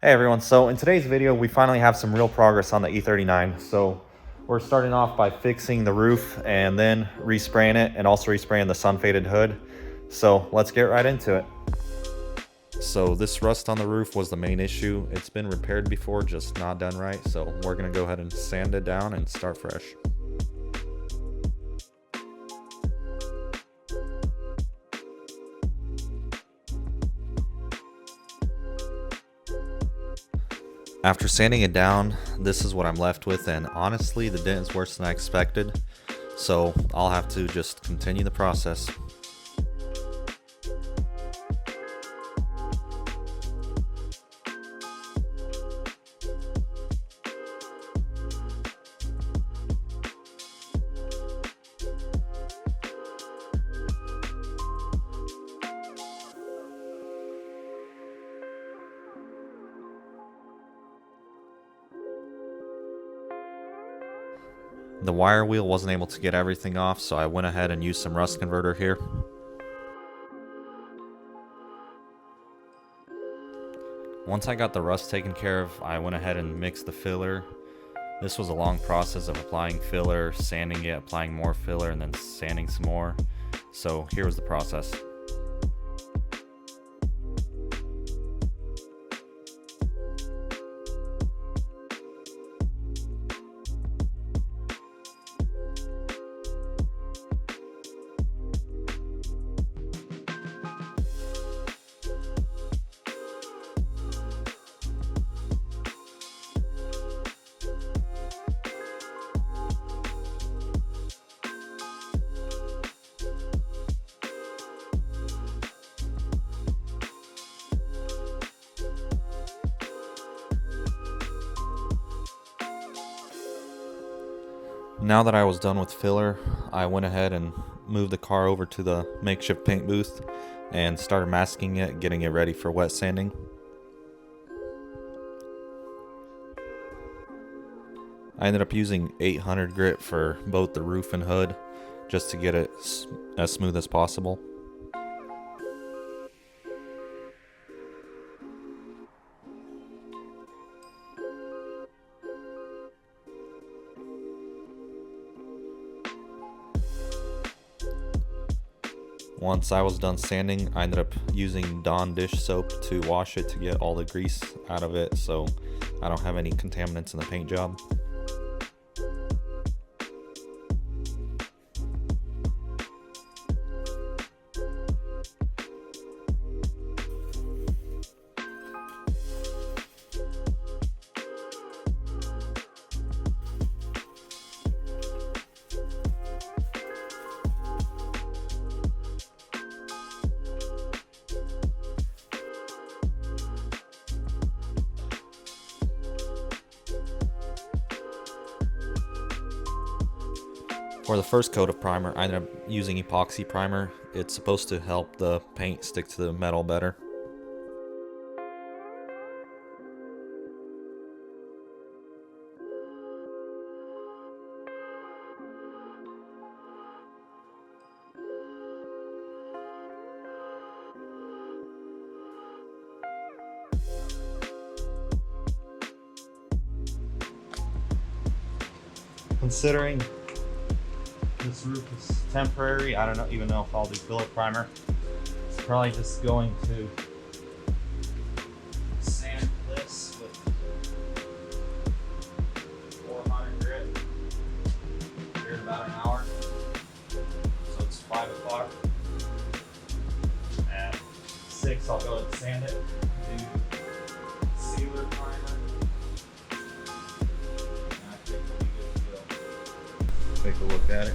Hey everyone, so in today's video we finally have some real progress on the E39. So we're starting off by fixing the roof and then respraying it and also respraying the sun faded hood. So let's get right into it. So this rust on the roof was the main issue. It's been repaired before, just not done right. So we're gonna go ahead and sand it down and start fresh. After sanding it down, this is what I'm left with, and honestly the dent is worse than I expected, so I'll have to just continue the process. The wire wheel wasn't able to get everything off, so I went ahead and used some rust converter here. Once I got the rust taken care of, I went ahead and mixed the filler. This was a long process of applying filler, sanding it, applying more filler, and then sanding some more. So here was the process. Now that I was done with filler, I went ahead and moved the car over to the makeshift paint booth and started masking it, getting it ready for wet sanding. I ended up using 800 grit for both the roof and hood just to get it as smooth as possible. Once I was done sanding, I ended up using Dawn dish soap to wash it to get all the grease out of it so I don't have any contaminants in the paint job. For the first coat of primer, I ended up using epoxy primer. It's supposed to help the paint stick to the metal better. Considering this roof is temporary, I don't even know if I'll do filler primer. It's probably just going to sand this with 400 grit here in about an hour. So it's 5 o'clock. At 6 I'll go and sand it, do sealer primer. And I think we'll be good to go. Take a look at it.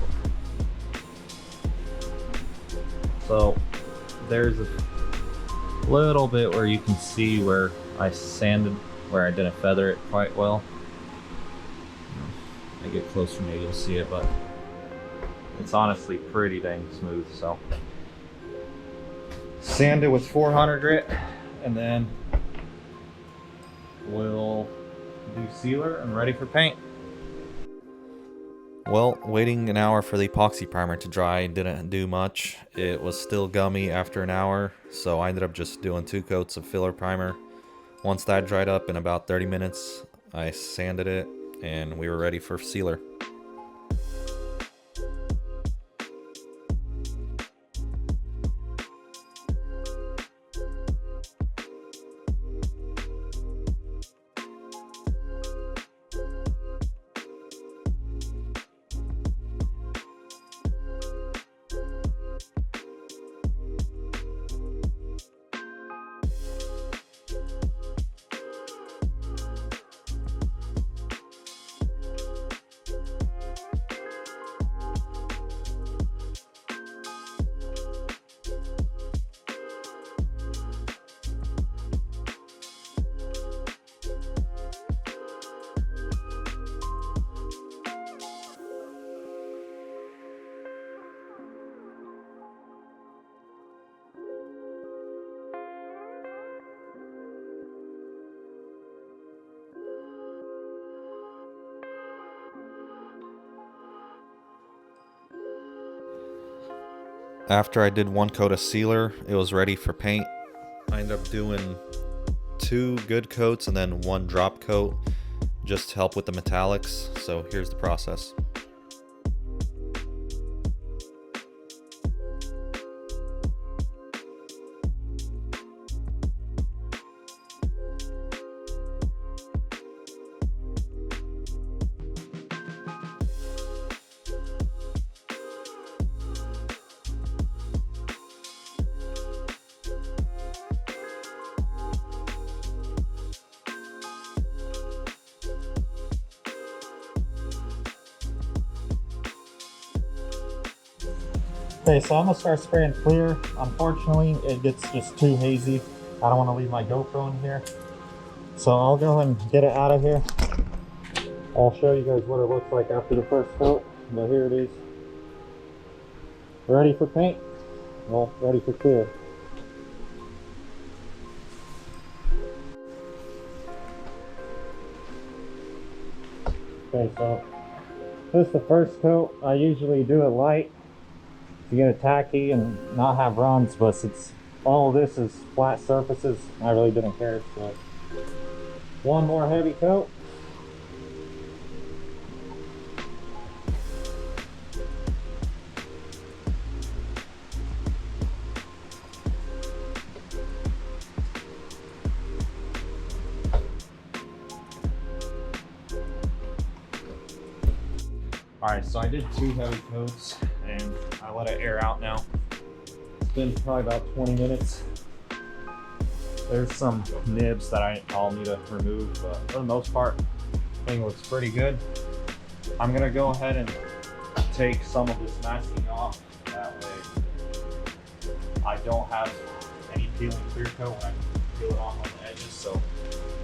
So there's a little bit where you can see where I sanded, where I didn't feather it quite well. I get closer, maybe you'll see it, but it's honestly pretty dang smooth. So sand it with 400 grit, and then we'll do sealer and ready for paint. Well, waiting an hour for the epoxy primer to dry didn't do much. It was still gummy after an hour, so I ended up just doing 2 coats of filler primer Once that dried up in about 30 minutes, I sanded it and we were ready for sealer. After I did one coat of sealer, it was ready for paint. I ended up doing 2 good coats and then 1 drop coat just to help with the metallics. So here's the process. Okay, so I'm gonna start spraying clear. Unfortunately, it gets just too hazy. I don't want to leave my GoPro in here. So I'll go ahead and get it out of here. I'll show you guys what it looks like after the first coat. But here it is. Ready for paint? Well, ready for clear. Okay, so this is the first coat. I usually do it light to get it tacky and not have runs, but since all this is flat surfaces, I really didn't care. So one more heavy coat. Alright, so I did 2 heavy coats and I let it air out now. It's been probably about 20 minutes. There's some nibs that I'll need to remove, but for the most part, I think it looks pretty good. I'm gonna go ahead and take some of this masking off. That way I don't have any peeling clear coat when I peel it off on the edges. So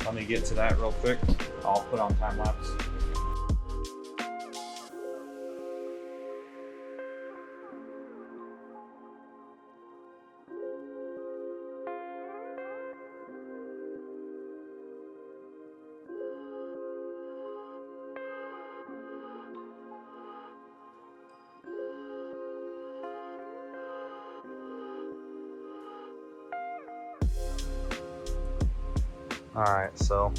let me get to that real quick. I'll put on time lapse. Alright, so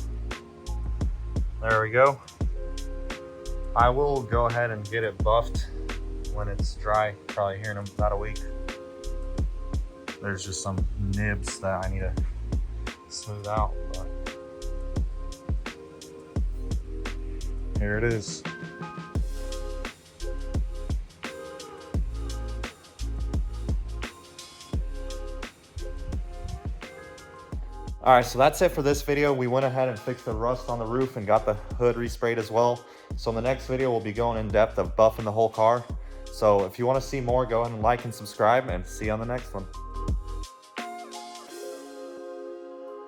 there we go. I will go ahead and get it buffed when it's dry, probably here in about a week. There's just some nibs that I need to smooth out, but here it is. Alright, so that's it for this video. We went ahead and fixed the rust on the roof and got the hood resprayed as well. So in the next video, we'll be going in depth of buffing the whole car. So if you want to see more, go ahead and like and subscribe, and see you on the next one.